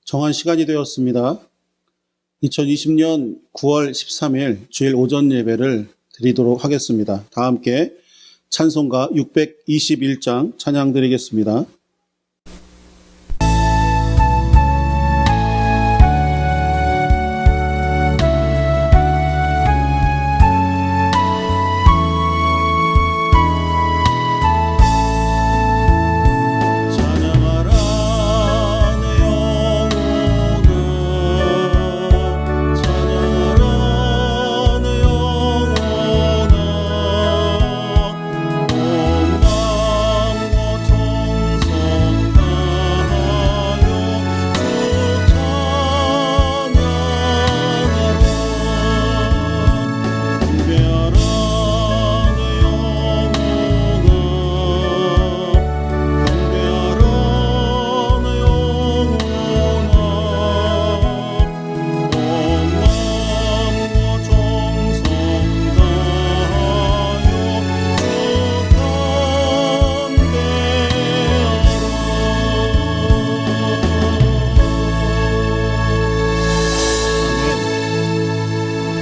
정한 시간이 되었습니다. 2020년 9월 13일 주일 오전 예배를 드리도록 하겠습니다. 다 함께 찬송가 621장 찬양 드리겠습니다.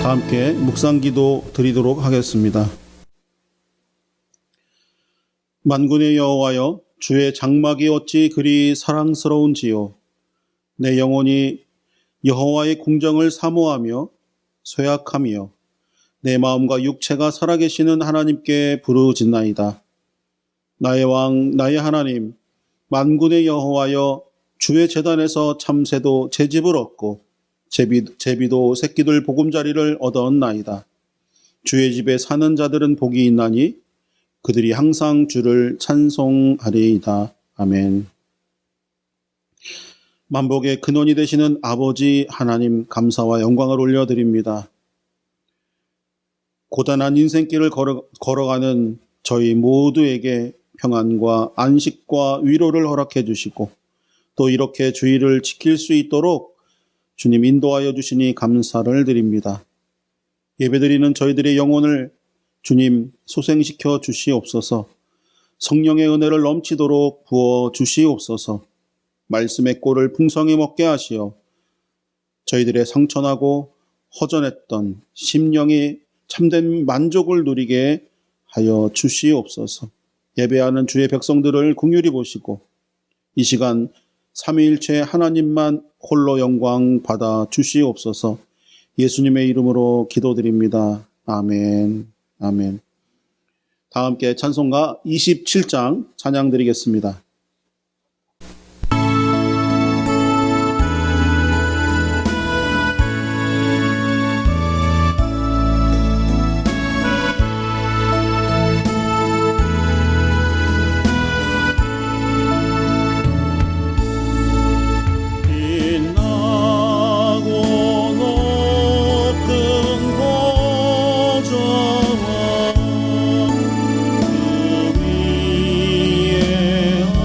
다 함께 묵상기도 드리도록 하겠습니다. 만군의 여호와여, 주의 장막이 어찌 그리 사랑스러운지요. 내 영혼이 여호와의 궁정을 사모하며 쇠약하며 내 마음과 육체가 살아계시는 하나님께 부르짖나이다. 나의 왕, 나의 하나님, 만군의 여호와여, 주의 제단에서 참새도 제 집을 얻고 제비도 새끼들 보금자리를 얻었나이다. 주의 집에 사는 자들은 복이 있나니 그들이 항상 주를 찬송하리이다. 아멘. 만복의 근원이 되시는 아버지 하나님, 감사와 영광을 올려드립니다. 고단한 인생길을 걸어가는 저희 모두에게 평안과 안식과 위로를 허락해 주시고 또 이렇게 주의를 지킬 수 있도록 주님 인도하여 주시니 감사를 드립니다. 예배드리는 저희들의 영혼을 주님 소생시켜 주시옵소서. 성령의 은혜를 넘치도록 부어 주시옵소서. 말씀의 꼴을 풍성히 먹게 하시어 저희들의 상처나고 허전했던 심령이 참된 만족을 누리게 하여 주시옵소서. 예배하는 주의 백성들을 긍휼히 보시고 이 시간 삼위일체 하나님만 홀로 영광 받아 주시옵소서. 예수님의 이름으로 기도드립니다. 아멘. 아멘. 다 함께 찬송가 27장 찬양 드리겠습니다. 그 위에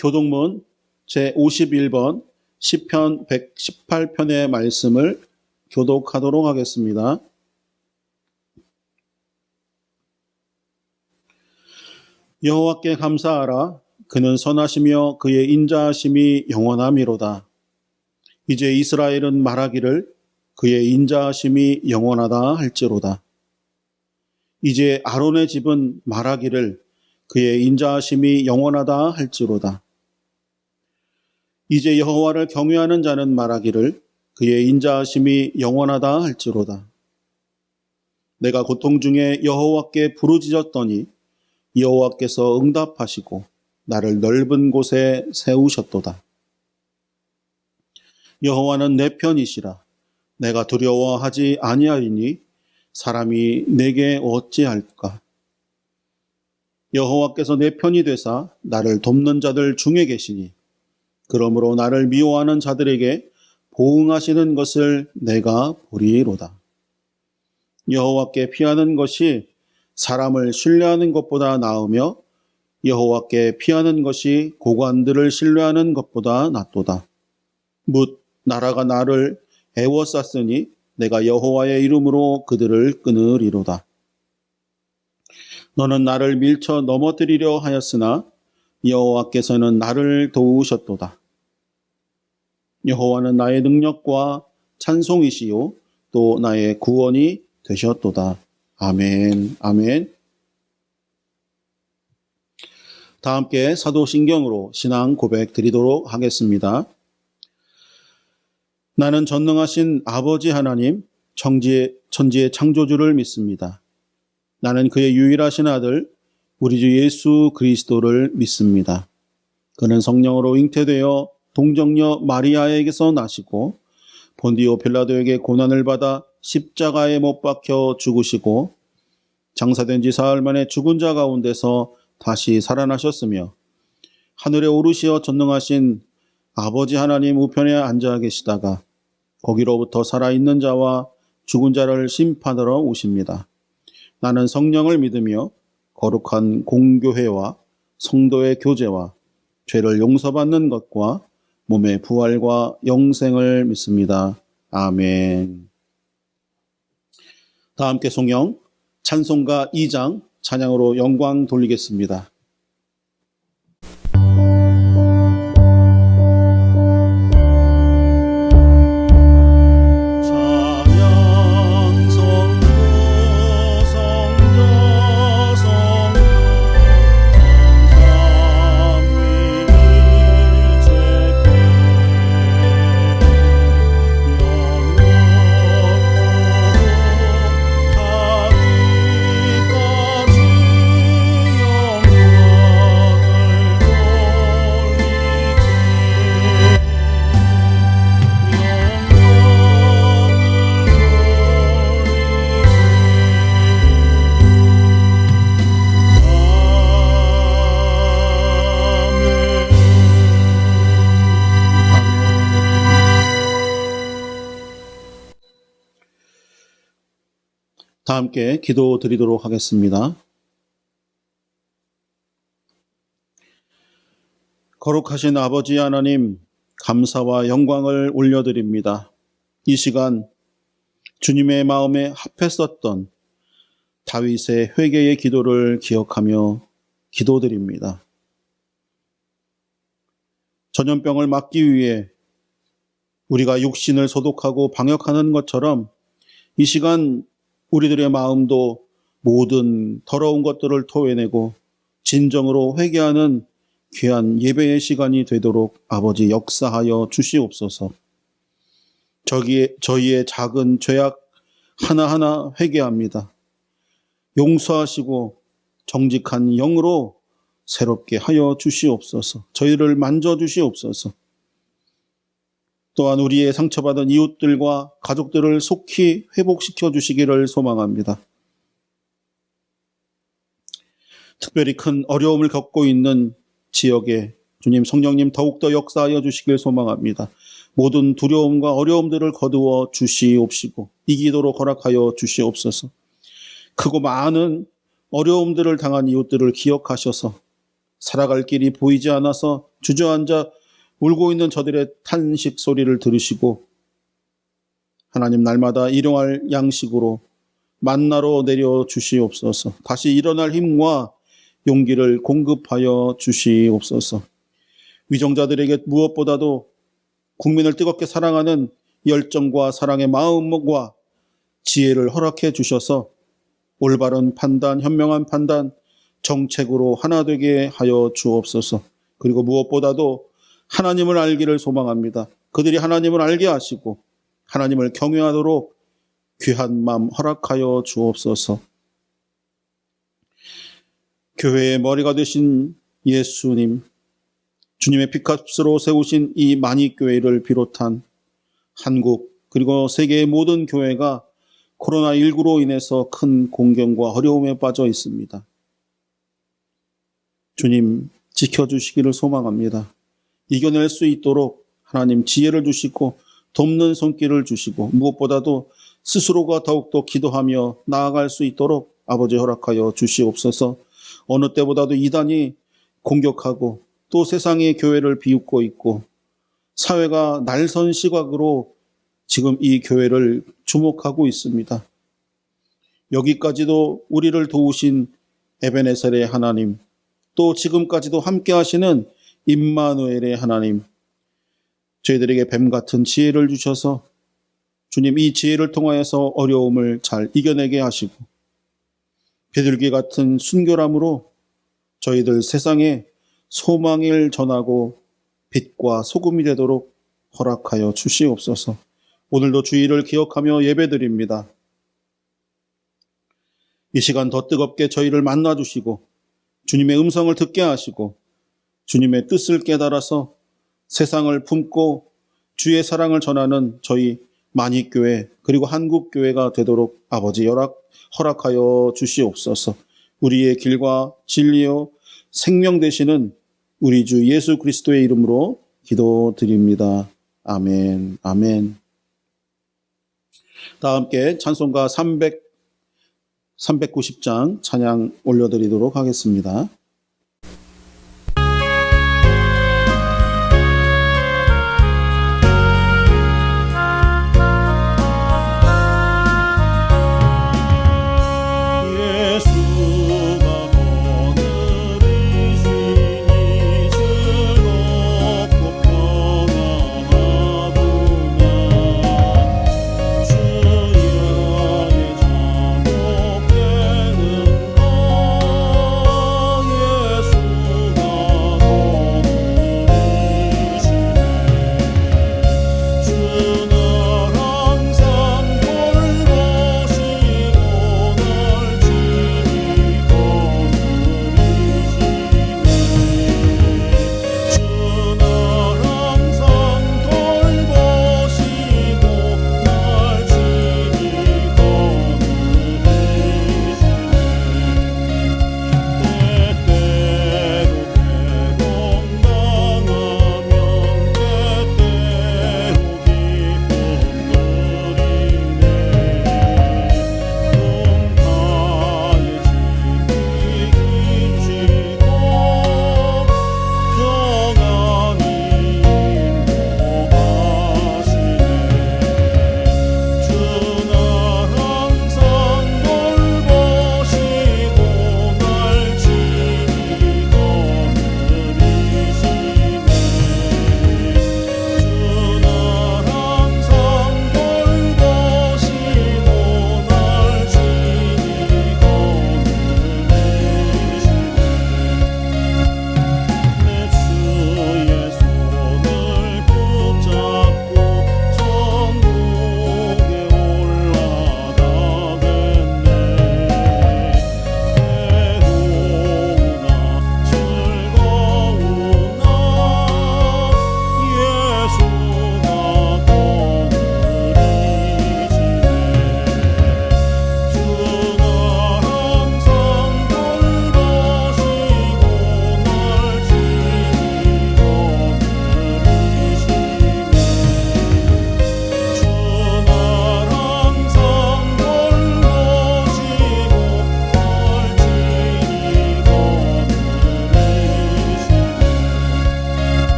교동문 제51번 시편 118편의 말씀을 교독하도록 하겠습니다. 여호와께 감사하라. 그는 선하시며 그의 인자하심이 영원함이로다. 이제 이스라엘은 말하기를 그의 인자하심이 영원하다 할지로다. 이제 아론의 집은 말하기를 그의 인자하심이 영원하다 할지로다. 이제 여호와를 경외하는 자는 말하기를 그의 인자하심이 영원하다 할지로다. 내가 고통 중에 여호와께 부르짖었더니 여호와께서 응답하시고 나를 넓은 곳에 세우셨도다. 여호와는 내 편이시라. 내가 두려워하지 아니하리니 사람이 내게 어찌할까. 여호와께서 내 편이 되사 나를 돕는 자들 중에 계시니 그러므로 나를 미워하는 자들에게 보응하시는 것을 내가 보리로다. 여호와께 피하는 것이 사람을 신뢰하는 것보다 나으며 여호와께 피하는 것이 고관들을 신뢰하는 것보다 낫도다. 뭇 나라가 나를 애워쌌으니 내가 여호와의 이름으로 그들을 끊으리로다. 너는 나를 밀쳐 넘어뜨리려 하였으나 여호와께서는 나를 도우셨도다. 여호와는 나의 능력과 찬송이시요 또 나의 구원이 되셨도다. 아멘. 아멘. 다 함께 사도신경으로 신앙 고백 드리도록 하겠습니다. 나는 전능하신 아버지 하나님, 천지의 창조주를 믿습니다. 나는 그의 유일하신 아들, 우리 주 예수 그리스도를 믿습니다. 그는 성령으로 잉태되어 동정녀 마리아에게서 나시고 본디오 빌라도에게 고난을 받아 십자가에 못 박혀 죽으시고 장사된 지 사흘 만에 죽은 자 가운데서 다시 살아나셨으며 하늘에 오르시어 전능하신 아버지 하나님 우편에 앉아 계시다가 거기로부터 살아있는 자와 죽은 자를 심판하러 오십니다. 나는 성령을 믿으며 거룩한 공교회와 성도의 교제와 죄를 용서받는 것과 몸의 부활과 영생을 믿습니다. 아멘. 다 함께 송영 찬송가 2장 찬양으로 영광 돌리겠습니다. 다 함께 기도 드리도록 하겠습니다. 거룩하신 아버지 하나님, 감사와 영광을 올려드립니다. 이 시간 주님의 마음에 합했었던 다윗의 회개의 기도를 기억하며 기도드립니다. 전염병을 막기 위해 우리가 육신을 소독하고 방역하는 것처럼 이 시간 우리들의 마음도 모든 더러운 것들을 토해내고 진정으로 회개하는 귀한 예배의 시간이 되도록 아버지 역사하여 주시옵소서. 저희의 작은 죄악 하나하나 회개합니다. 용서하시고 정직한 영으로 새롭게 하여 주시옵소서. 저희를 만져주시옵소서. 또한 우리의 상처받은 이웃들과 가족들을 속히 회복시켜 주시기를 소망합니다. 특별히 큰 어려움을 겪고 있는 지역에 주님 성령님 더욱더 역사하여 주시길 소망합니다. 모든 두려움과 어려움들을 거두어 주시옵시고 이기도록 허락하여 주시옵소서. 크고 많은 어려움들을 당한 이웃들을 기억하셔서 살아갈 길이 보이지 않아서 주저앉아 울고 있는 저들의 탄식 소리를 들으시고 하나님 날마다 일용할 양식으로 만나로 내려 주시옵소서. 다시 일어날 힘과 용기를 공급하여 주시옵소서. 위정자들에게 무엇보다도 국민을 뜨겁게 사랑하는 열정과 사랑의 마음과 지혜를 허락해 주셔서 올바른 판단, 현명한 판단, 정책으로 하나 되게 하여 주옵소서. 그리고 무엇보다도 하나님을 알기를 소망합니다. 그들이 하나님을 알게 하시고 하나님을 경외하도록 귀한 마음 허락하여 주옵소서. 교회의 머리가 되신 예수님, 주님의 피값으로 세우신 이 만익교회를 비롯한 한국 그리고 세계의 모든 교회가 코로나19로 인해서 큰 공경과 어려움에 빠져 있습니다. 주님 지켜주시기를 소망합니다. 이겨낼 수 있도록 하나님 지혜를 주시고 돕는 손길을 주시고 무엇보다도 스스로가 더욱더 기도하며 나아갈 수 있도록 아버지 허락하여 주시옵소서. 어느 때보다도 이단이 공격하고 또 세상의 교회를 비웃고 있고 사회가 날선 시각으로 지금 이 교회를 주목하고 있습니다. 여기까지도 우리를 도우신 에베네셀의 하나님, 또 지금까지도 함께 하시는 임마누엘의 하나님, 저희들에게 뱀 같은 지혜를 주셔서 주님 이 지혜를 통하여서 어려움을 잘 이겨내게 하시고 비둘기 같은 순결함으로 저희들 세상에 소망을 전하고 빛과 소금이 되도록 허락하여 주시옵소서. 오늘도 주의를 기억하며 예배드립니다. 이 시간 더 뜨겁게 저희를 만나주시고 주님의 음성을 듣게 하시고 주님의 뜻을 깨달아서 세상을 품고 주의 사랑을 전하는 저희 만익교회 그리고 한국교회가 되도록 아버지 허락하여 주시옵소서. 우리의 길과 진리요 생명 되시는 우리 주 예수 그리스도의 이름으로 기도드립니다. 아멘. 아멘. 다 함께 찬송가 390장 찬양 올려드리도록 하겠습니다.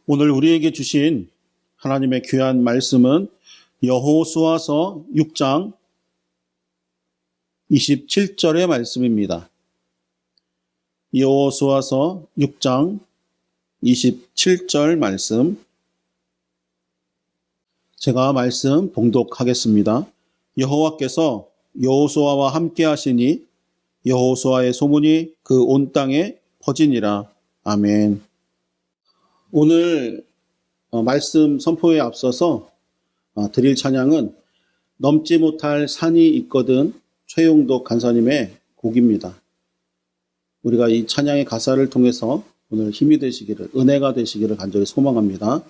오늘 우리에게 주신 하나님의 귀한 말씀은 여호수아서 6장 27절의 말씀입니다. 여호수아서 6장 27절 말씀, 제가 말씀 봉독하겠습니다. 여호와께서 여호수아와 함께 하시니 여호수아의 소문이 그 온 땅에 퍼지니라. 아멘. 오늘 말씀 선포에 앞서서 드릴 찬양은 넘지 못할 산이 있거든 최용덕 간사님의 곡입니다. 우리가 이 찬양의 가사를 통해서 오늘 힘이 되시기를, 은혜가 되시기를 간절히 소망합니다.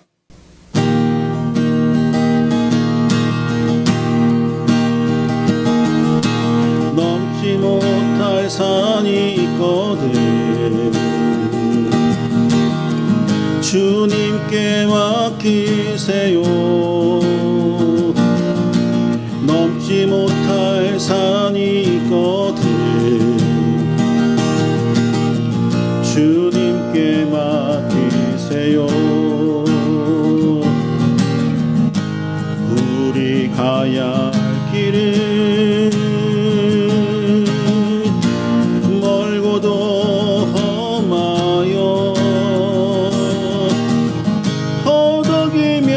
넘지 못할 산이 있거든 주님께 맡기세요. 넘지 못할 산이 있거든 주님께 맡기세요. 우리 가야 할 길은 멀고도 험하여 허덕이며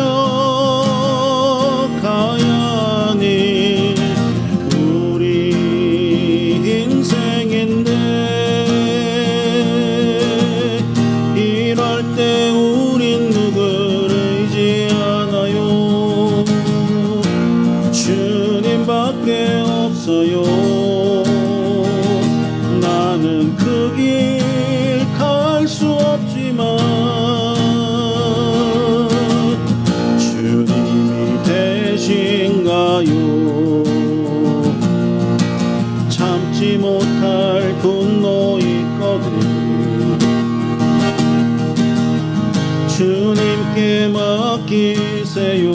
가야 하니 우리 인생인데 이럴 때 우린 누구를 의지하나요? 주님밖에 없어요. 나는 그 길 갈 수 없지만 주님이 되신가요? 참지 못할 분노 있거든 주님께 맡기세요.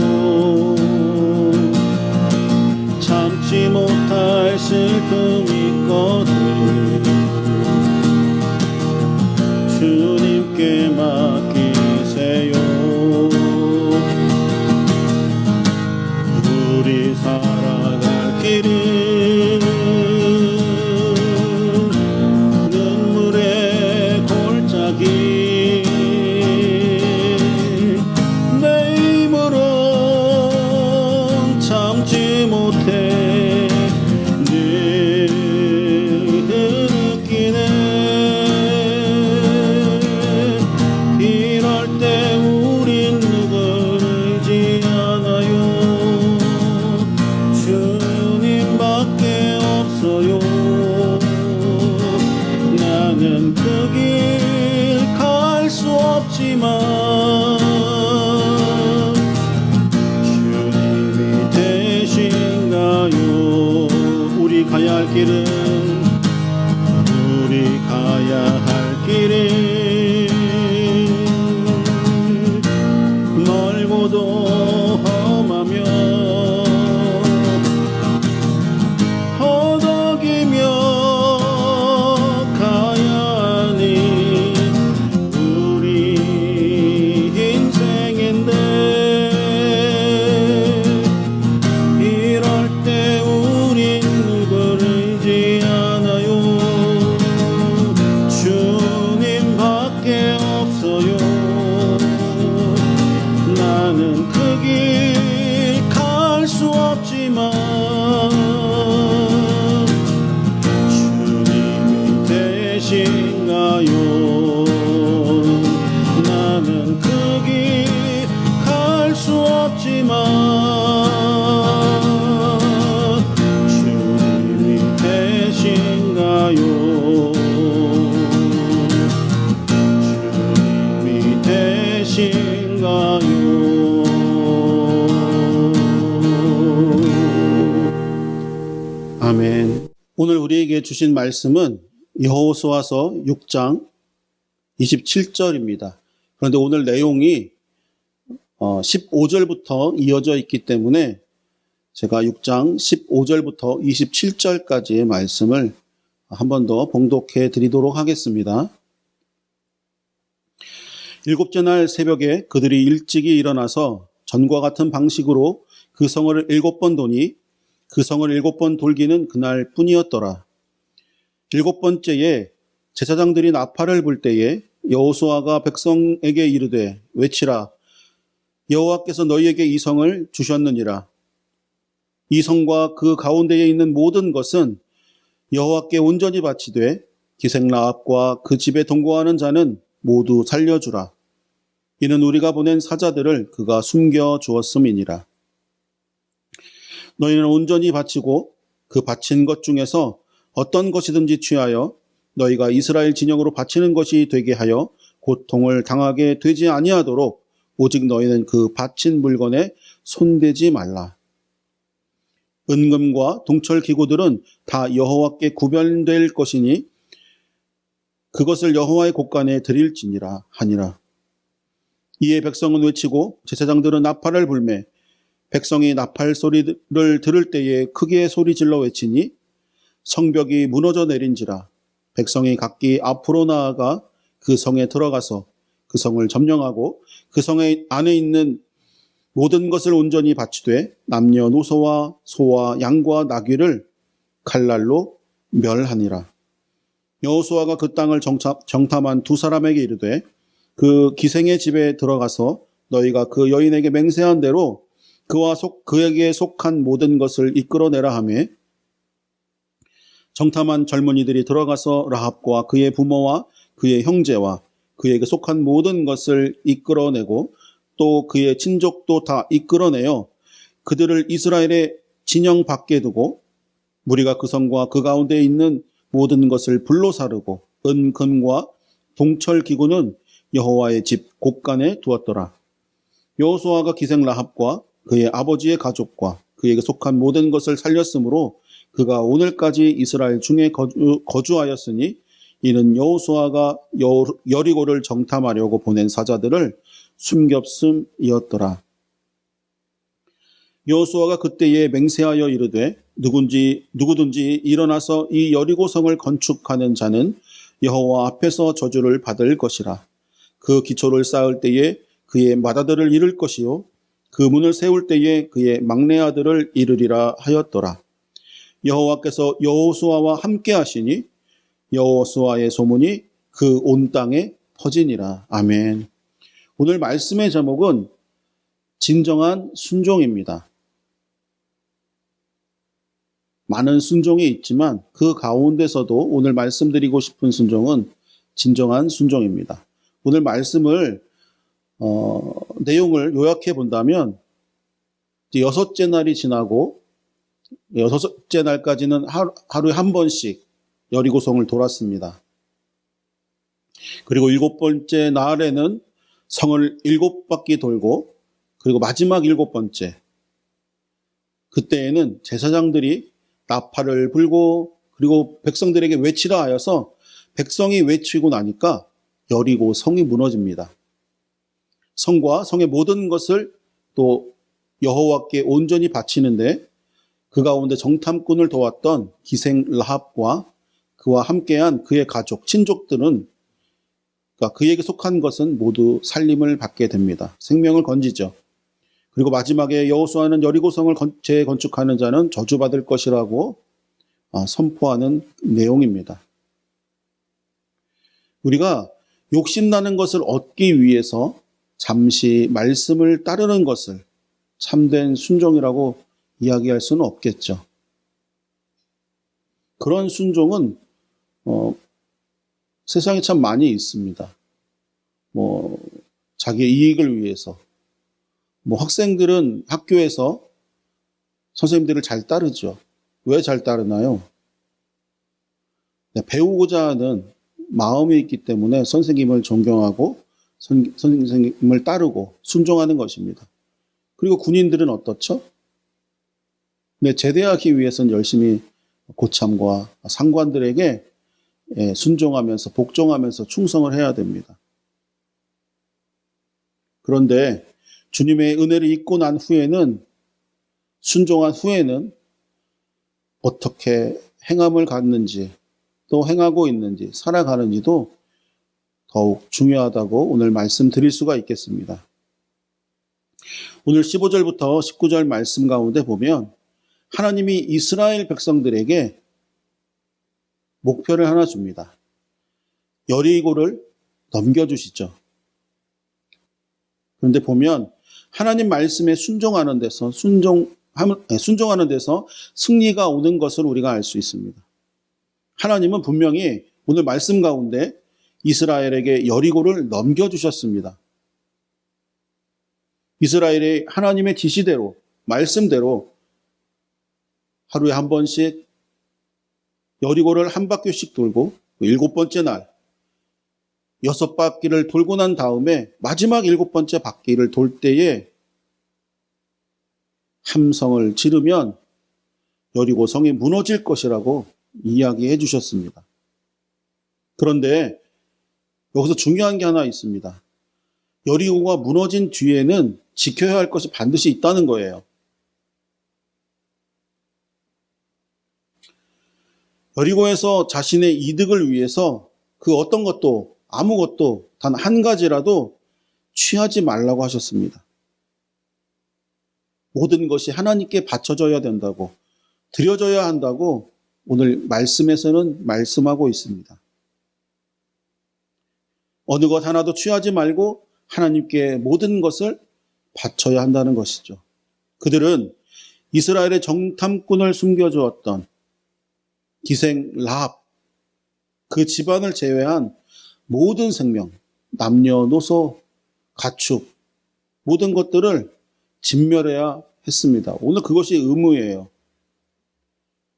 참지 못할 슬픔 있거든 주님께 맡기세요. 우리 살아갈 길은 눈물의 골짜기 내 힘으론 참지 못해 늘 느끼네. 이럴 때 우린 누구를 의지하나요? 주님밖에 없어요. 나는 그 길 갈 수 없지만 주님이 되신가요? 우리 가야 할 길은 멀고도 험하며 허덕이며 가야 하니 우리 인생인데 이럴 때 우린 누구를 의지하나요? 주님밖에 없어요. 나는 그 길 갈 수 없지만 주님이 되신가요? 나는 그 길 갈 수 없지만 주님이 되신가요? 주님이 되신가요? 아멘. 오늘 우리에게 주신 말씀은 여호수아서 6장 27절입니다. 그런데 오늘 내용이 15절부터 이어져 있기 때문에 제가 6장 15절부터 27절까지의 말씀을 한 번 더 봉독해 드리도록 하겠습니다. 일곱째 날 새벽에 그들이 일찍이 일어나서 전과 같은 방식으로 그 성을 7번 도니 그 성을 7번 돌기는 그날 뿐이었더라. 7번째에 제사장들이 나팔을 불 때에 여호수아가 백성에게 이르되 외치라. 여호와께서 너희에게 이 성을 주셨느니라. 이 성과 그 가운데에 있는 모든 것은 여호와께 온전히 바치되 기생 라합과 그 집에 동거하는 자는 모두 살려주라. 이는 우리가 보낸 사자들을 그가 숨겨 주었음이니라. 너희는 온전히 바치고 그 바친 것 중에서 어떤 것이든지 취하여 너희가 이스라엘 진영으로 바치는 것이 되게 하여 고통을 당하게 되지 아니하도록 오직 너희는 그 바친 물건에 손대지 말라. 은금과 동철 기구들은 다 여호와께 구별될 것이니 그것을 여호와의 곳간에 드릴지니라 하니라. 이에 백성은 외치고 제사장들은 나팔을 불매 백성이 나팔 소리를 들을 때에 크게 소리질러 외치니 성벽이 무너져 내린지라. 백성이 각기 앞으로 나아가 그 성에 들어가서 그 성을 점령하고 그 성의 안에 있는 모든 것을 온전히 바치되 남녀노소와 소와 양과 나귀를 칼날로 멸하니라. 여호수아가 그 땅을 정탐한 두 사람에게 이르되 그 기생의 집에 들어가서 너희가 그 여인에게 맹세한 대로 그에게 속한 모든 것을 이끌어내라 하며 정탐한 젊은이들이 들어가서 라합과 그의 부모와 그의 형제와 그에게 속한 모든 것을 이끌어내고 또 그의 친족도 다 이끌어내어 그들을 이스라엘의 진영 밖에 두고 무리가 그 성과 그 가운데 있는 모든 것을 불로 사르고 은금과 동철 기구는 여호와의 집 곳간에 두었더라. 여호수아가 기생 라합과 그의 아버지의 가족과 그에게 속한 모든 것을 살렸으므로 그가 오늘까지 이스라엘 중에 거주하였으니 이는 여호수아가 여리고를 정탐하려고 보낸 사자들을 숨겼음이었더라. 여호수아가 그때에 맹세하여 이르되 누구든지 일어나서 이 여리고 성을 건축하는 자는 여호와 앞에서 저주를 받을 것이라. 그 기초를 쌓을 때에 그의 맏아들을 잃을 것이요 그 문을 세울 때에 그의 막내 아들을 잃으리라 하였더라. 여호와께서 여호수아와 함께 하시니 여호수아의 소문이 그 온 땅에 퍼지니라. 아멘. 오늘 말씀의 제목은 진정한 순종입니다. 많은 순종이 있지만 그 가운데서도 오늘 말씀드리고 싶은 순종은 진정한 순종입니다. 오늘 말씀을 내용을 요약해 본다면 6째 날이 지나고 6째 날까지는 하루에 한 번씩 여리고성을 돌았습니다. 그리고 7번째 날에는 성을 7바퀴 돌고 그리고 마지막 7번째 그때에는 제사장들이 나팔을 불고 그리고 백성들에게 외치라 하여서 백성이 외치고 나니까 여리고 성이 무너집니다. 성과 성의 모든 것을 또 여호와께 온전히 바치는데 그 가운데 정탐꾼을 도왔던 기생 라합과 그와 함께한 그의 가족, 친족들은 그러니까 그에게 속한 것은 모두 살림을 받게 됩니다. 생명을 건지죠. 그리고 마지막에 여호수아는 여리고성을 재건축하는 자는 저주받을 것이라고 선포하는 내용입니다. 우리가 욕심나는 것을 얻기 위해서 잠시 말씀을 따르는 것을 참된 순종이라고 이야기할 수는 없겠죠. 그런 순종은 세상에 참 많이 있습니다. 자기의 이익을 위해서 학생들은 학교에서 선생님들을 잘 따르죠. 왜 잘 따르나요? 배우고자 하는 마음이 있기 때문에 선생님을 존경하고 선생님을 따르고 순종하는 것입니다. 그리고 군인들은 어떻죠? 제대하기 위해서는 열심히 고참과 상관들에게 순종하면서 복종하면서 충성을 해야 됩니다. 그런데 주님의 은혜를 잊고 난 후에는 순종한 후에는 어떻게 행함을 갖는지 또 행하고 있는지 살아가는지도 더욱 중요하다고 오늘 말씀드릴 수가 있겠습니다. 오늘 15절부터 19절 말씀 가운데 보면 하나님이 이스라엘 백성들에게 목표를 하나 줍니다. 여리고를 넘겨주시죠. 그런데 보면 하나님 말씀에 순종하는 데서 승리가 오는 것을 우리가 알 수 있습니다. 하나님은 분명히 오늘 말씀 가운데 이스라엘에게 여리고를 넘겨주셨습니다. 이스라엘이 하나님의 지시대로, 말씀대로 하루에 한 번씩 여리고를 한 바퀴씩 돌고 7번째 날 6바퀴를 돌고 난 다음에 마지막 7번째 바퀴를 돌 때에 함성을 지르면 여리고 성이 무너질 것이라고 이야기해 주셨습니다. 그런데 여기서 중요한 게 하나 있습니다. 여리고가 무너진 뒤에는 지켜야 할 것이 반드시 있다는 거예요. 여리고에서 자신의 이득을 위해서 그 어떤 것도 아무것도 단 한 가지라도 취하지 말라고 하셨습니다. 모든 것이 하나님께 바쳐져야 된다고, 드려져야 한다고 오늘 말씀에서는 말씀하고 있습니다. 어느 것 하나도 취하지 말고 하나님께 모든 것을 바쳐야 한다는 것이죠. 그들은 이스라엘의 정탐꾼을 숨겨주었던 기생 라합, 그 집안을 제외한 모든 생명, 남녀노소, 가축, 모든 것들을 진멸해야 했습니다. 오늘 그것이 의무예요.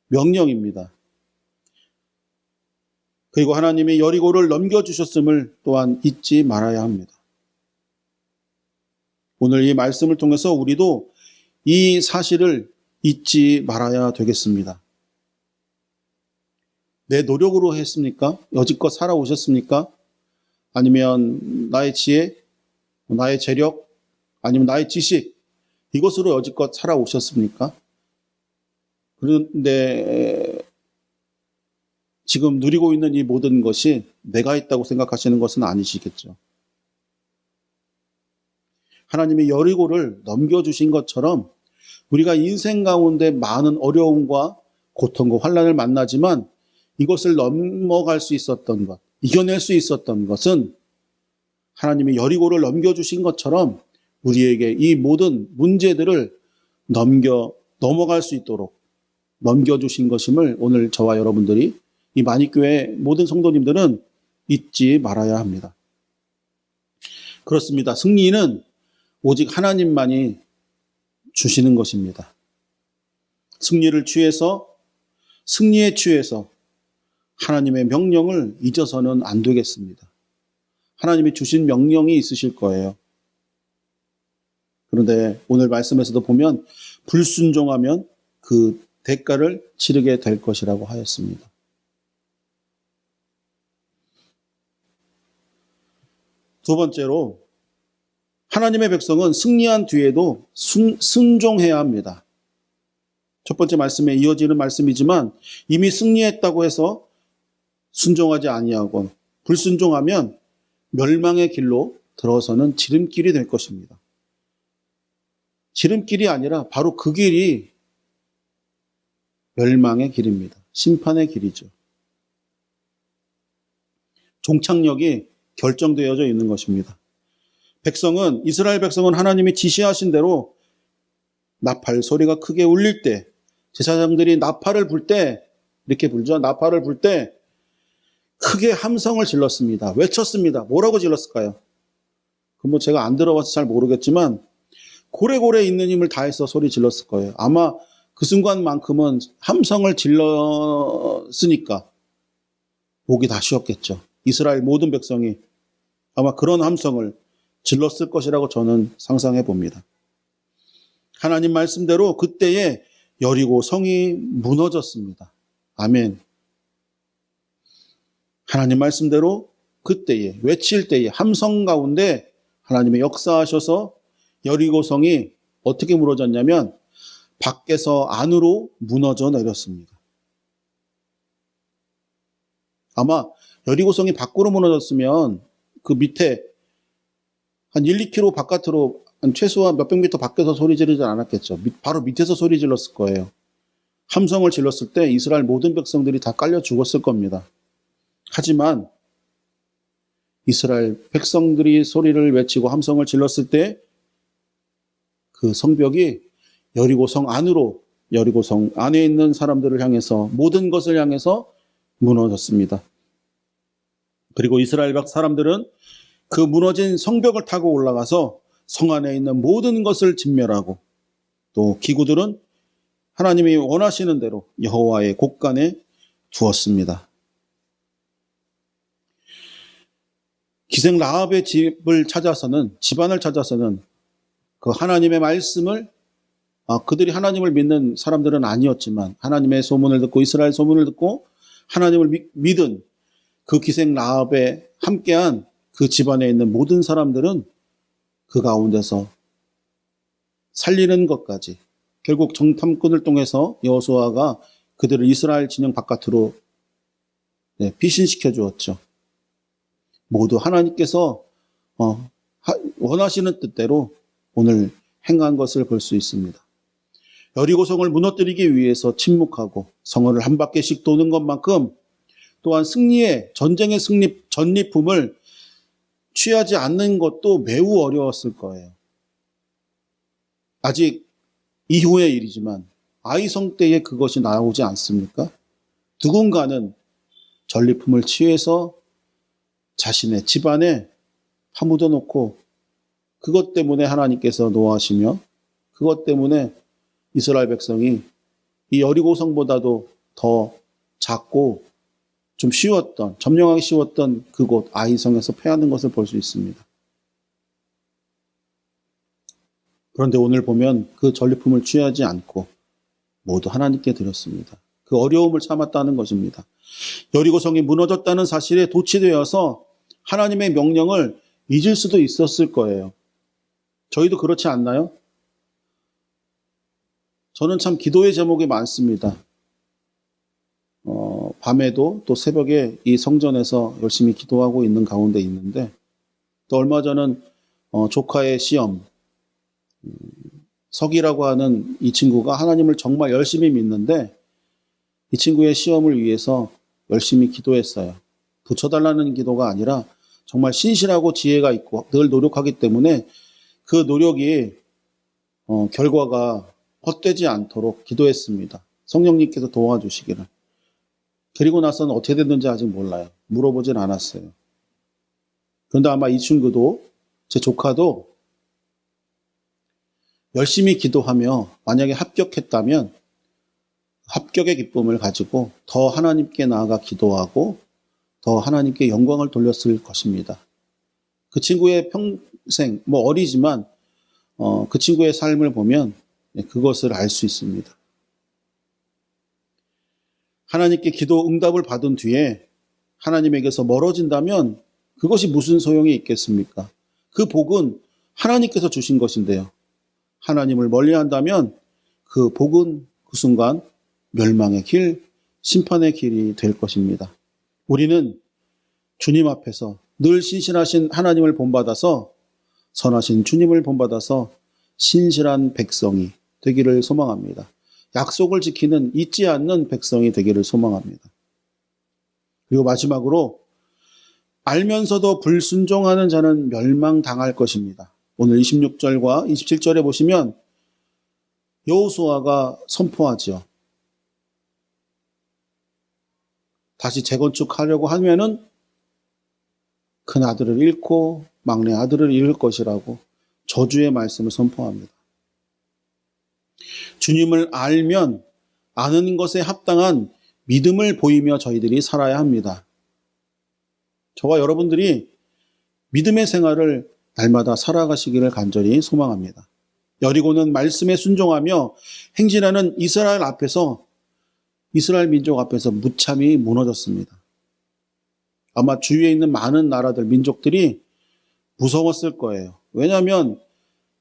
명령입니다. 그리고 하나님이 여리고를 넘겨주셨음을 또한 잊지 말아야 합니다. 오늘 이 말씀을 통해서 우리도 이 사실을 잊지 말아야 되겠습니다. 내 노력으로 했습니까? 여지껏 살아오셨습니까? 아니면 나의 지혜, 나의 재력, 아니면 나의 지식, 이것으로 여지껏 살아오셨습니까? 그런데 지금 누리고 있는 이 모든 것이 내가 있다고 생각하시는 것은 아니시겠죠. 하나님이 여리고를 넘겨주신 것처럼 우리가 인생 가운데 많은 어려움과 고통과 환난을 만나지만 이것을 넘어갈 수 있었던 것, 이겨낼 수 있었던 것은 하나님이 여리고를 넘겨주신 것처럼 우리에게 이 모든 문제들을 넘어갈 수 있도록 넘겨주신 것임을 오늘 저와 여러분들이 이 만익교회 모든 성도님들은 잊지 말아야 합니다. 그렇습니다. 승리는 오직 하나님만이 주시는 것입니다. 승리에 취해서 하나님의 명령을 잊어서는 안 되겠습니다. 하나님이 주신 명령이 있으실 거예요. 그런데 오늘 말씀에서도 보면 불순종하면 그 대가를 치르게 될 것이라고 하였습니다. 두 번째로 하나님의 백성은 승리한 뒤에도 순종해야 합니다. 첫 번째 말씀에 이어지는 말씀이지만 이미 승리했다고 해서 순종하지 아니하고 불순종하면 멸망의 길로 들어서는 지름길이 될 것입니다. 지름길이 아니라 바로 그 길이 멸망의 길입니다. 심판의 길이죠. 종착역이 결정되어져 있는 것입니다. 이스라엘 백성은 하나님이 지시하신 대로 나팔 소리가 크게 울릴 때, 제사장들이 나팔을 불 때, 이렇게 불죠. 나팔을 불 때 크게 함성을 질렀습니다. 외쳤습니다. 뭐라고 질렀을까요? 그건 제가 안 들어봐서 잘 모르겠지만 고래고래 있는 힘을 다해서 소리 질렀을 거예요. 아마 그 순간만큼은 함성을 질렀으니까 목이 다 쉬었겠죠. 이스라엘 모든 백성이 아마 그런 함성을 질렀을 것이라고 저는 상상해 봅니다. 하나님 말씀대로 그때에 여리고 성이 무너졌습니다. 아멘. 하나님 말씀대로 그때에 외칠 때에 함성 가운데 하나님의 역사하셔서 여리고 성이 어떻게 무너졌냐면 밖에서 안으로 무너져 내렸습니다. 아마 여리고 성이 밖으로 무너졌으면 그 밑에 한 1, 2km 바깥으로 한 최소한 몇백 미터 밖에서 소리 지르지 않았겠죠. 바로 밑에서 소리 질렀을 거예요. 함성을 질렀을 때 이스라엘 모든 백성들이 다 깔려 죽었을 겁니다. 하지만 이스라엘 백성들이 소리를 외치고 함성을 질렀을 때 그 성벽이 여리고성 안으로, 여리고성 안에 있는 사람들을 향해서, 모든 것을 향해서 무너졌습니다. 그리고 이스라엘 사람들은 그 무너진 성벽을 타고 올라가서 성 안에 있는 모든 것을 진멸하고, 또 기구들은 하나님이 원하시는 대로 여호와의 곳간에 두었습니다. 기생 라합의 집안을 찾아서는 그 하나님의 말씀을, 그들이 하나님을 믿는 사람들은 아니었지만 하나님의 소문을 듣고, 이스라엘 소문을 듣고 하나님을 믿은 그 기생 라합에 함께한 그 집안에 있는 모든 사람들은 그 가운데서 살리는 것까지, 결국 정탐꾼을 통해서 여호수아가 그들을 이스라엘 진영 바깥으로 피신시켜 주었죠. 모두 하나님께서 원하시는 뜻대로 오늘 행한 것을 볼 수 있습니다. 여리고성을 무너뜨리기 위해서 침묵하고 성을 한 바퀴씩 도는 것만큼 또한 전쟁의 전리품을 취하지 않는 것도 매우 어려웠을 거예요. 아직 이후의 일이지만 아이성 때에 그것이 나오지 않습니까? 누군가는 전리품을 취해서 자신의 집안에 파묻어 놓고, 그것 때문에 하나님께서 노하시며, 그것 때문에 이스라엘 백성이 이 여리고성보다도 더 작고 좀 점령하기 쉬웠던 그곳 아이성에서 패하는 것을 볼 수 있습니다. 그런데 오늘 보면 그 전리품을 취하지 않고 모두 하나님께 드렸습니다. 그 어려움을 참았다는 것입니다. 여리고성이 무너졌다는 사실에 도취되어서 하나님의 명령을 잊을 수도 있었을 거예요. 저희도 그렇지 않나요? 저는 참 기도의 제목이 많습니다. 밤에도 또 새벽에 이 성전에서 열심히 기도하고 있는 가운데 있는데, 또 얼마 전은 조카의 시험, 석이라고 하는 이 친구가 하나님을 정말 열심히 믿는데 이 친구의 시험을 위해서 열심히 기도했어요. 붙여달라는 기도가 아니라 정말 신실하고 지혜가 있고 늘 노력하기 때문에 그 노력이 결과가 헛되지 않도록 기도했습니다. 성령님께서 도와주시기를. 그리고 나서는 어떻게 됐는지 아직 몰라요. 물어보진 않았어요. 그런데 아마 이 친구도, 제 조카도 열심히 기도하며 만약에 합격했다면 합격의 기쁨을 가지고 더 하나님께 나아가 기도하고 더 하나님께 영광을 돌렸을 것입니다. 그 친구의 평생, 어리지만 그 친구의 삶을 보면 그것을 알 수 있습니다. 하나님께 기도 응답을 받은 뒤에 하나님에게서 멀어진다면 그것이 무슨 소용이 있겠습니까? 그 복은 하나님께서 주신 것인데요. 하나님을 멀리한다면 그 복은 그 순간 멸망의 길, 심판의 길이 될 것입니다. 우리는 주님 앞에서 늘 신실하신 하나님을 본받아서, 선하신 주님을 본받아서 신실한 백성이 되기를 소망합니다. 약속을 지키는, 잊지 않는 백성이 되기를 소망합니다. 그리고 마지막으로, 알면서도 불순종하는 자는 멸망당할 것입니다. 오늘 26절과 27절에 보시면 여호수아가 선포하지요. 다시 재건축하려고 하면은 큰 아들을 잃고 막내 아들을 잃을 것이라고 저주의 말씀을 선포합니다. 주님을 알면 아는 것에 합당한 믿음을 보이며 저희들이 살아야 합니다. 저와 여러분들이 믿음의 생활을 날마다 살아가시기를 간절히 소망합니다. 여리고는 말씀에 순종하며 행진하는 이스라엘 민족 앞에서 무참히 무너졌습니다. 아마 주위에 있는 많은 나라들, 민족들이 무서웠을 거예요. 왜냐하면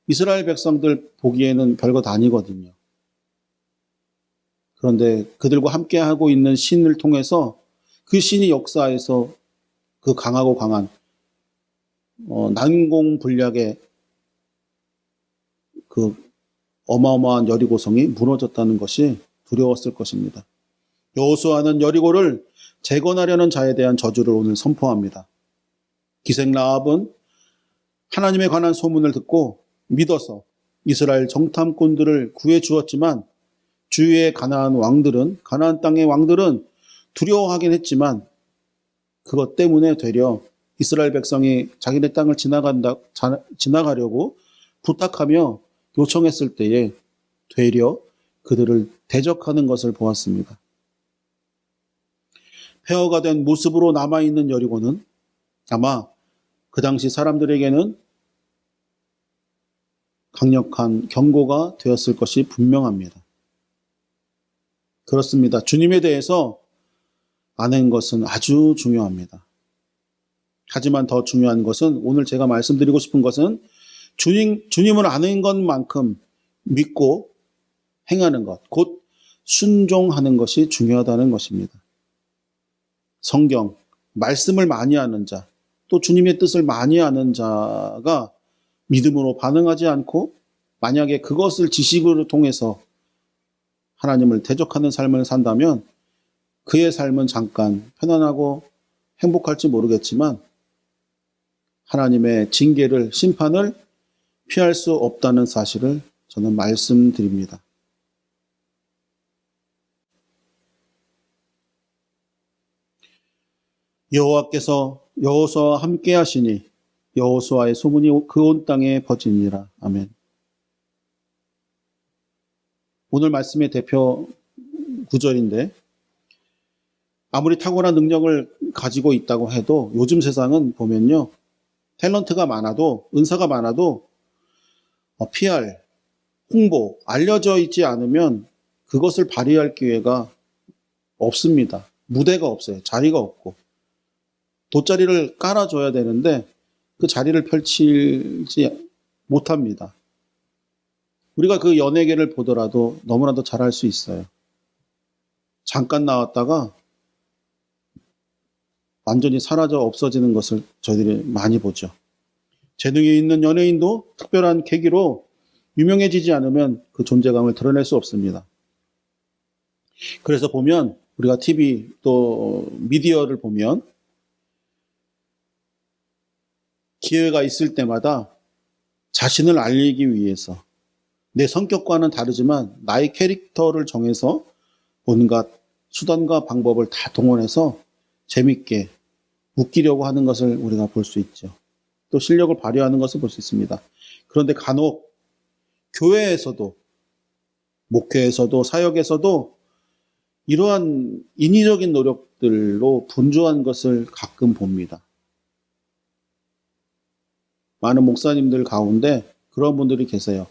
이스라엘 백성들 보기에는 별것 아니거든요. 그런데 그들과 함께하고 있는 신을 통해서 그 신이 역사에서 그 강하고 강한 난공불락의 그 어마어마한 여리고성이 무너졌다는 것이 두려웠을 것입니다. 여호수아는 여리고를 재건하려는 자에 대한 저주를 오늘 선포합니다. 기생 라합은 하나님에 관한 소문을 듣고 믿어서 이스라엘 정탐꾼들을 구해 주었지만 주위의 가나안 땅의 왕들은 두려워하긴 했지만 그것 때문에 되려 이스라엘 백성이 자기네 땅을 지나가려고 부탁하며 요청했을 때에 되려 그들을 대적하는 것을 보았습니다. 폐허가 된 모습으로 남아있는 여리고는 아마 그 당시 사람들에게는 강력한 경고가 되었을 것이 분명합니다. 그렇습니다. 주님에 대해서 아는 것은 아주 중요합니다. 하지만 더 중요한 것은 오늘 제가 말씀드리고 싶은 것은 주님을 아는 것만큼 믿고 행하는 것, 곧 순종하는 것이 중요하다는 것입니다. 성경, 말씀을 많이 아는 자, 또 주님의 뜻을 많이 아는 자가 믿음으로 반응하지 않고 만약에 그것을 지식으로 통해서 하나님을 대적하는 삶을 산다면 그의 삶은 잠깐 편안하고 행복할지 모르겠지만 하나님의 징계를, 심판을 피할 수 없다는 사실을 저는 말씀드립니다. 여호와께서 여호수아와 함께 하시니 여호수아의 소문이 그 온 땅에 퍼지니라. 아멘. 오늘 말씀의 대표 구절인데 아무리 탁월한 능력을 가지고 있다고 해도 요즘 세상은 보면요. 탤런트가 많아도 은사가 많아도 PR, 홍보, 알려져 있지 않으면 그것을 발휘할 기회가 없습니다. 무대가 없어요. 자리가 없고. 돗자리를 깔아줘야 되는데 그 자리를 펼치지 못합니다. 우리가 그 연예계를 보더라도 너무나도 잘할 수 있어요. 잠깐 나왔다가 완전히 사라져 없어지는 것을 저희들이 많이 보죠. 재능이 있는 연예인도 특별한 계기로 유명해지지 않으면 그 존재감을 드러낼 수 없습니다. 그래서 보면 우리가 TV 또 미디어를 보면 기회가 있을 때마다 자신을 알리기 위해서 내 성격과는 다르지만 나의 캐릭터를 정해서 온갖 수단과 방법을 다 동원해서 재밌게 웃기려고 하는 것을 우리가 볼 수 있죠. 또 실력을 발휘하는 것을 볼 수 있습니다. 그런데 간혹 교회에서도 목회에서도 사역에서도 이러한 인위적인 노력들로 분주한 것을 가끔 봅니다. 많은 목사님들 가운데 그런 분들이 계세요.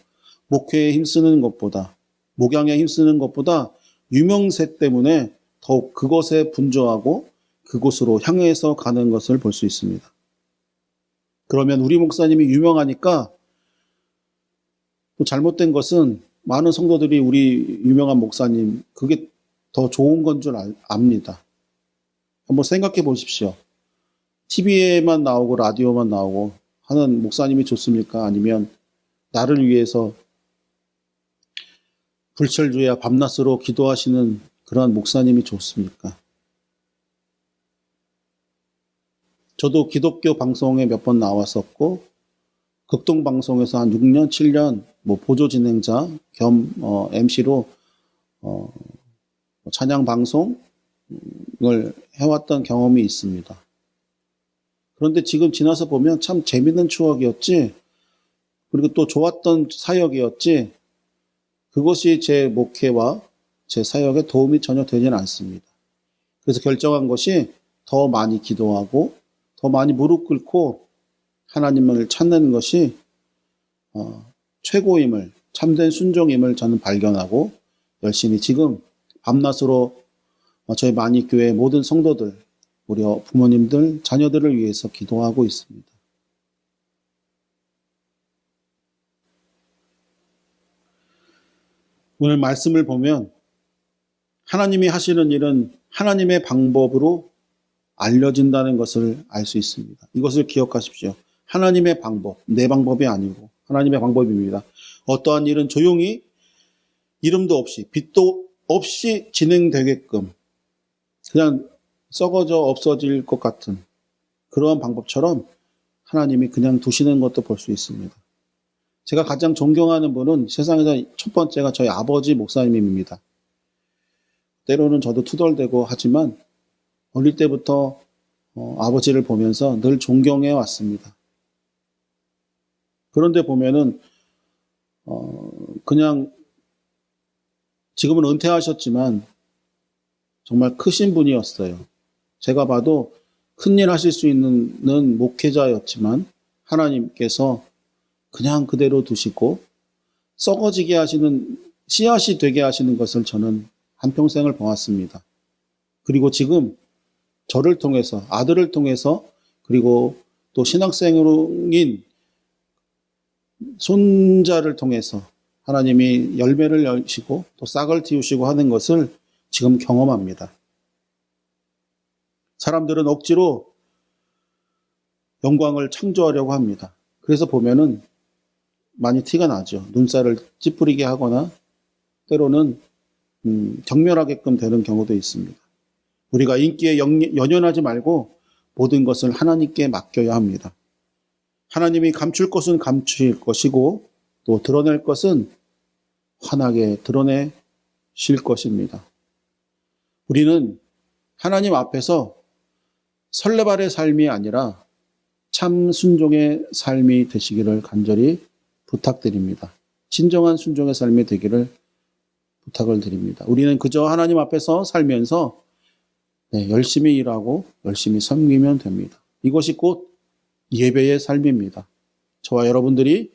목회에 힘쓰는 것보다, 목양에 힘쓰는 것보다 유명세 때문에 더욱 그것에 분주하고 그곳으로 향해서 가는 것을 볼 수 있습니다. 그러면 우리 목사님이 유명하니까 또 잘못된 것은 많은 성도들이 우리 유명한 목사님 그게 더 좋은 건 줄 압니다. 한번 생각해 보십시오. TV에만 나오고 라디오만 나오고 하는 목사님이 좋습니까? 아니면 나를 위해서 불철주야 밤낮으로 기도하시는 그러한 목사님이 좋습니까? 저도 기독교 방송에 몇 번 나왔었고 극동 방송에서 한 6년, 7년 보조 진행자 겸 MC로 찬양 방송을 해왔던 경험이 있습니다. 그런데 지금 지나서 보면 참 재밌는 추억이었지, 그리고 또 좋았던 사역이었지, 그것이 제 목회와 제 사역에 도움이 전혀 되지는 않습니다. 그래서 결정한 것이 더 많이 기도하고 더 많이 무릎 꿇고 하나님을 찾는 것이 최고임을, 참된 순종임을 저는 발견하고 열심히 지금 밤낮으로 저희 만익교회 모든 성도들, 우리 부모님들, 자녀들을 위해서 기도하고 있습니다. 오늘 말씀을 보면 하나님이 하시는 일은 하나님의 방법으로 알려진다는 것을 알 수 있습니다. 이것을 기억하십시오. 하나님의 방법, 내 방법이 아니고 하나님의 방법입니다. 어떠한 일은 조용히 이름도 없이 빛도 없이 진행되게끔 그냥 썩어져 없어질 것 같은 그러한 방법처럼 하나님이 그냥 두시는 것도 볼 수 있습니다. 제가 가장 존경하는 분은 세상에서 첫 번째가 저희 아버지 목사님입니다. 때로는 저도 투덜대고 하지만 어릴 때부터 아버지를 보면서 늘 존경해 왔습니다. 그런데 보면은 그냥 지금은 은퇴하셨지만 정말 크신 분이었어요. 제가 봐도 큰일 하실 수 있는 목회자였지만 하나님께서 그냥 그대로 두시고 썩어지게 하시는, 씨앗이 되게 하시는 것을 저는 한평생을 보았습니다. 그리고 지금 저를 통해서, 아들을 통해서, 그리고 또 신학생인 손자를 통해서 하나님이 열매를 여시고 또 싹을 틔우시고 하는 것을 지금 경험합니다. 사람들은 억지로 영광을 창조하려고 합니다. 그래서 보면은 많이 티가 나죠. 눈살을 찌푸리게 하거나 때로는 경멸하게끔 되는 경우도 있습니다. 우리가 인기에 연연하지 말고 모든 것을 하나님께 맡겨야 합니다. 하나님이 감출 것은 감추실 것이고 또 드러낼 것은 환하게 드러내실 것입니다. 우리는 하나님 앞에서 설레발의 삶이 아니라 참 순종의 삶이 되시기를 간절히 부탁드립니다. 진정한 순종의 삶이 되기를 부탁을 드립니다. 우리는 그저 하나님 앞에서 살면서 열심히 일하고 열심히 섬기면 됩니다. 이것이 곧 예배의 삶입니다. 저와 여러분들이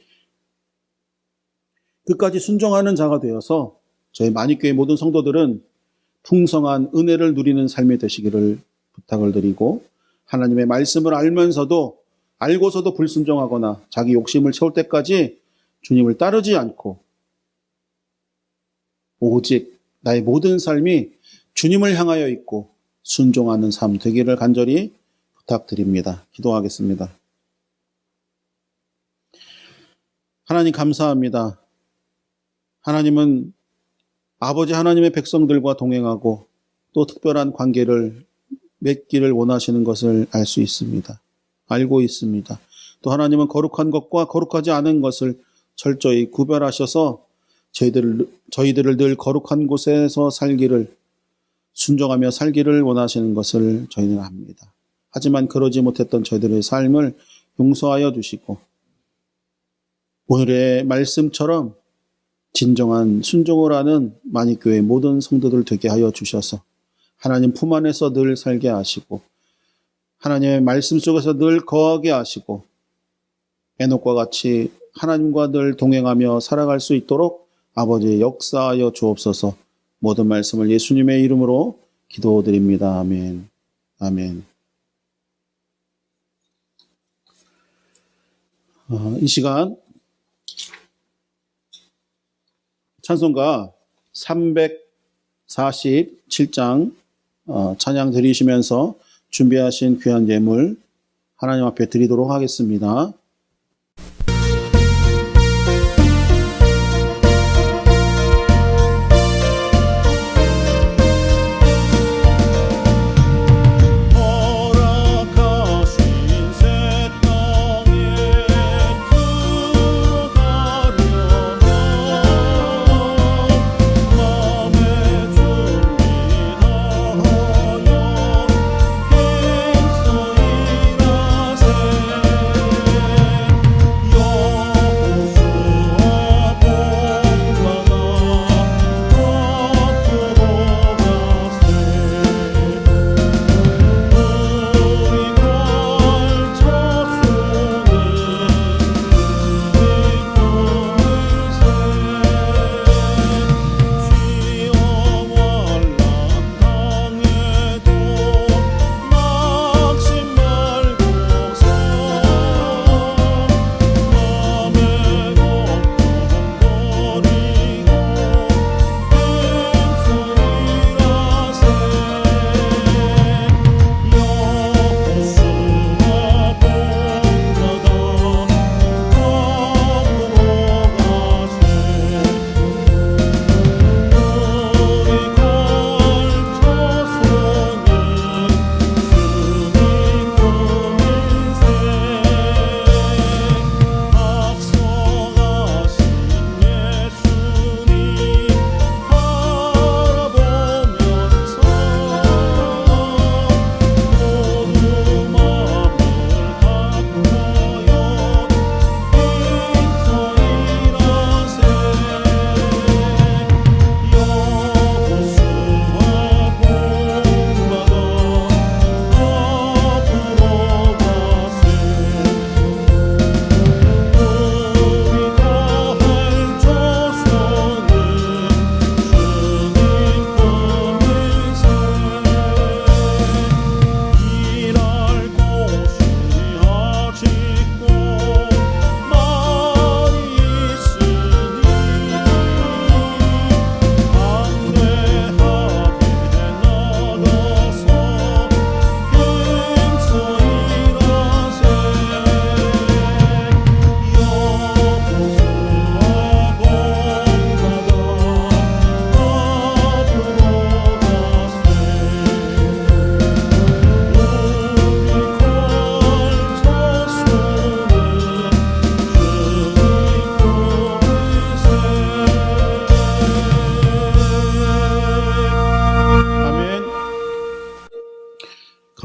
끝까지 순종하는 자가 되어서 저희 마니교회 모든 성도들은 풍성한 은혜를 누리는 삶이 되시기를 부탁을 드리고 하나님의 말씀을 알고서도 불순종하거나 자기 욕심을 채울 때까지 주님을 따르지 않고 오직 나의 모든 삶이 주님을 향하여 있고 순종하는 삶 되기를 간절히 부탁드립니다. 기도하겠습니다. 하나님 감사합니다. 하나님은 아버지 하나님의 백성들과 동행하고 또 특별한 관계를 맺기를 원하시는 것을 알 수 있습니다. 알고 있습니다. 또 하나님은 거룩한 것과 거룩하지 않은 것을 철저히 구별하셔서 저희들을 늘 거룩한 곳에서 순종하며 살기를 원하시는 것을 저희는 압니다. 하지만 그러지 못했던 저희들의 삶을 용서하여 주시고 오늘의 말씀처럼 진정한 순종을 하는 마니교회 모든 성도들 되게 하여 주셔서 하나님 품 안에서 늘 살게 하시고 하나님의 말씀 속에서 늘 거하게 하시고 에녹과 같이 하나님과 늘 동행하며 살아갈 수 있도록 아버지 역사하여 주옵소서. 모든 말씀을 예수님의 이름으로 기도드립니다. 아멘. 아멘. 이 시간 찬송가 347장 찬양 드리시면서 준비하신 귀한 예물 하나님 앞에 드리도록 하겠습니다.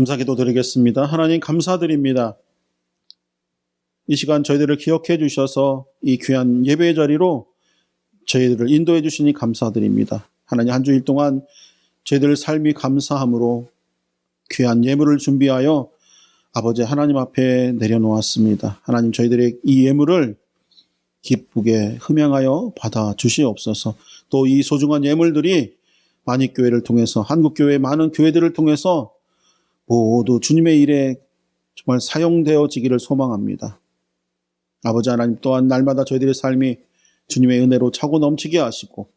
감사기도 드리겠습니다. 하나님 감사드립니다. 이 시간 저희들을 기억해 주셔서 이 귀한 예배의 자리로 저희들을 인도해 주시니 감사드립니다. 하나님 한 주일 동안 저희들 삶이 감사함으로 귀한 예물을 준비하여 아버지 하나님 앞에 내려놓았습니다. 하나님 저희들의 이 예물을 기쁘게 흠양하여 받아 주시옵소서. 또 이 소중한 예물들이 만익교회를 통해서 한국교회 많은 교회들을 통해서 모두 주님의 일에 정말 사용되어지기를 소망합니다. 아버지 하나님 또한 날마다 저희들의 삶이 주님의 은혜로 차고 넘치게 하시고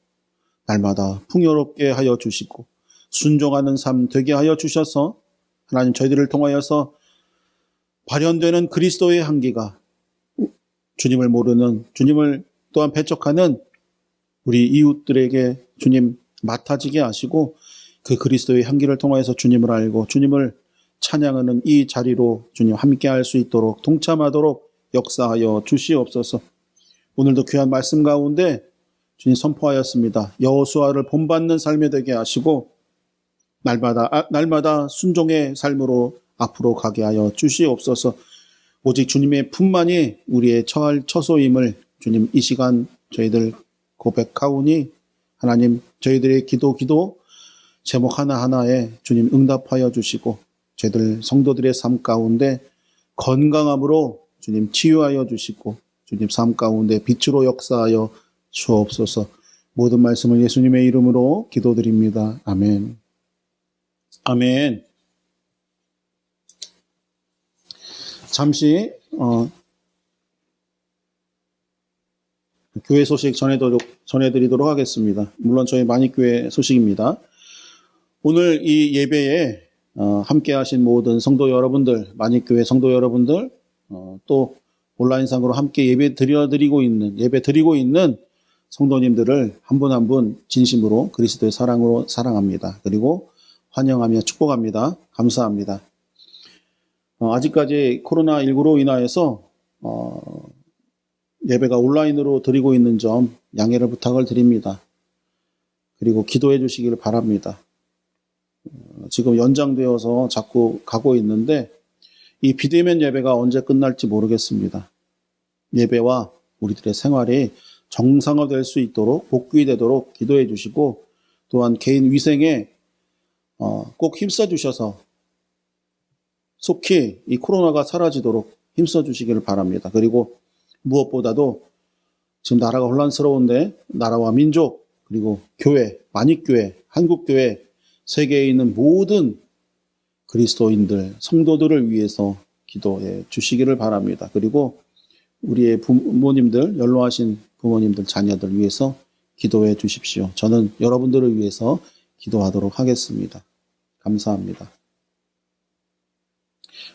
날마다 풍요롭게 하여 주시고 순종하는 삶 되게 하여 주셔서 하나님 저희들을 통하여서 발현되는 그리스도의 향기가 주님을 모르는, 주님을 또한 배척하는 우리 이웃들에게 주님 맡아지게 하시고 그 그리스도의 향기를 통하여서 주님을 알고 주님을 찬양하는 이 자리로 주님 함께 할 수 있도록 동참하도록 역사하여 주시옵소서. 오늘도 귀한 말씀 가운데 주님 선포하였습니다. 여호수아를 본받는 삶이 되게 하시고 날마다 순종의 삶으로 앞으로 가게 하여 주시옵소서. 오직 주님의 품만이 우리의 처할 처소임을 주님 이 시간 저희들 고백하오니 하나님 저희들의 기도 제목 하나하나에 주님 응답하여 주시고 저희들 성도들의 삶 가운데 건강함으로 주님 치유하여 주시고 주님 삶 가운데 빛으로 역사하여 주옵소서. 모든 말씀을 예수님의 이름으로 기도드립니다. 아멘. 아멘. 잠시 교회 소식 전해드리도록 하겠습니다. 물론 저희 만익교회 소식입니다. 오늘 이 예배에 함께 하신 모든 성도 여러분들, 만익교회 성도 여러분들, 또 온라인상으로 함께 예배 드리고 있는 성도님들을 한 분 한 분 진심으로 그리스도의 사랑으로 사랑합니다. 그리고 환영하며 축복합니다. 감사합니다. 아직까지 코로나19로 인하여서 예배가 온라인으로 드리고 있는 점 양해를 부탁을 드립니다. 그리고 기도해 주시기를 바랍니다. 지금 연장되어서 자꾸 가고 있는데 이 비대면 예배가 언제 끝날지 모르겠습니다. 예배와 우리들의 생활이 정상화될 수 있도록 복귀되도록 기도해 주시고 또한 개인 위생에 꼭 힘써 주셔서 속히 이 코로나가 사라지도록 힘써 주시기를 바랍니다. 그리고 무엇보다도 지금 나라가 혼란스러운데 나라와 민족 그리고 교회, 만익교회, 한국교회, 세계에 있는 모든 그리스도인들, 성도들을 위해서 기도해 주시기를 바랍니다. 그리고 우리의 부모님들, 연로하신 부모님들, 자녀들 위해서 기도해 주십시오. 저는 여러분들을 위해서 기도하도록 하겠습니다. 감사합니다.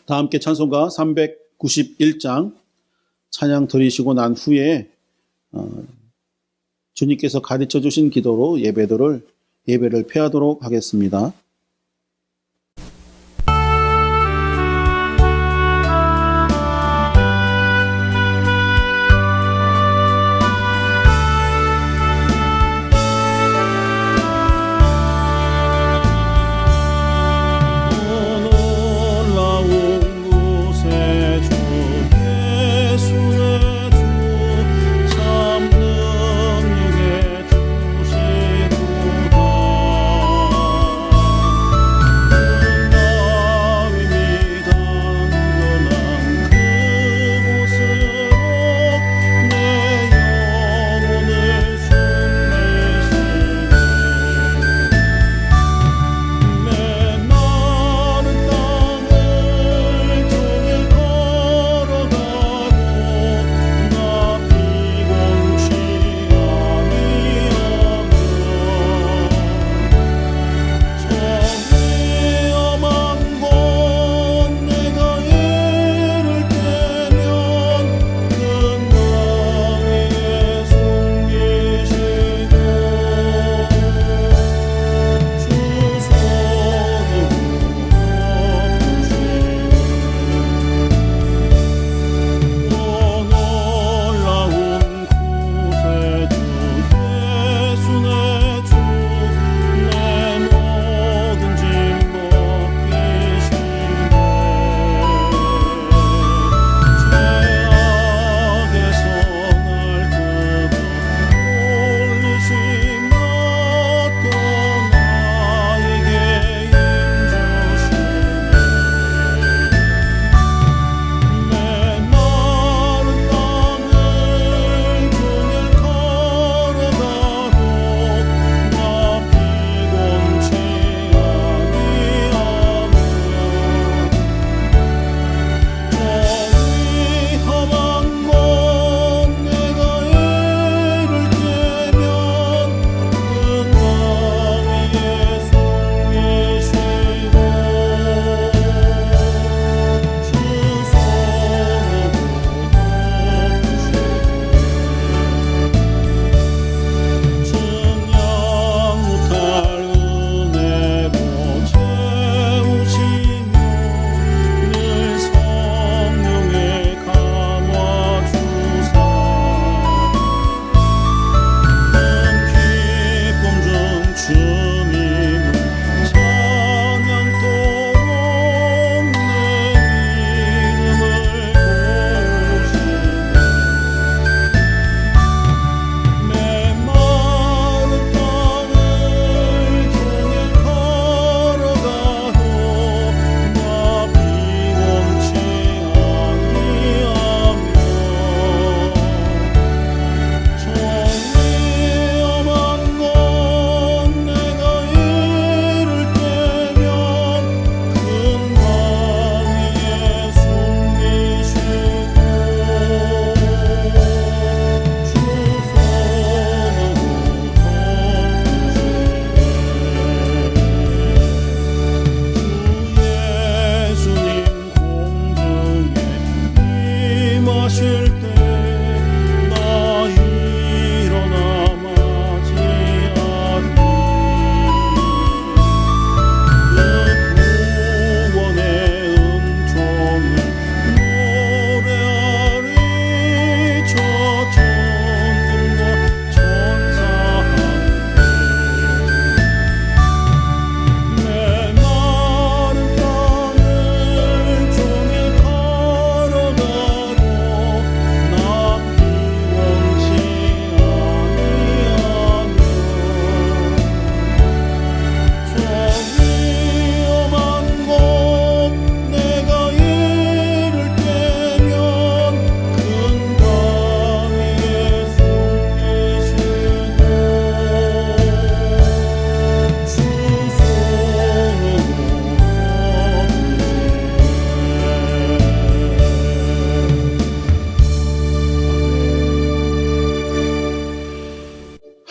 다 함께 찬송가 391장 찬양 드리시고 난 후에 주님께서 가르쳐 주신 기도로 예배를 폐하도록 하겠습니다.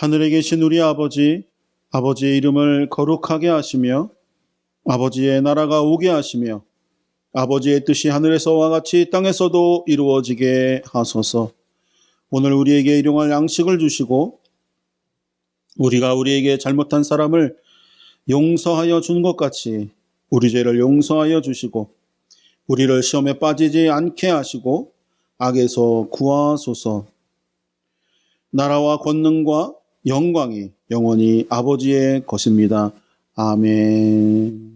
하늘에 계신 우리 아버지, 아버지의 이름을 거룩하게 하시며 아버지의 나라가 오게 하시며 아버지의 뜻이 하늘에서와 같이 땅에서도 이루어지게 하소서. 오늘 우리에게 일용할 양식을 주시고 우리가 우리에게 잘못한 사람을 용서하여 준 것 같이 우리 죄를 용서하여 주시고 우리를 시험에 빠지지 않게 하시고 악에서 구하소서. 나라와 권능과 영광이 영원히 아버지의 것입니다. 아멘.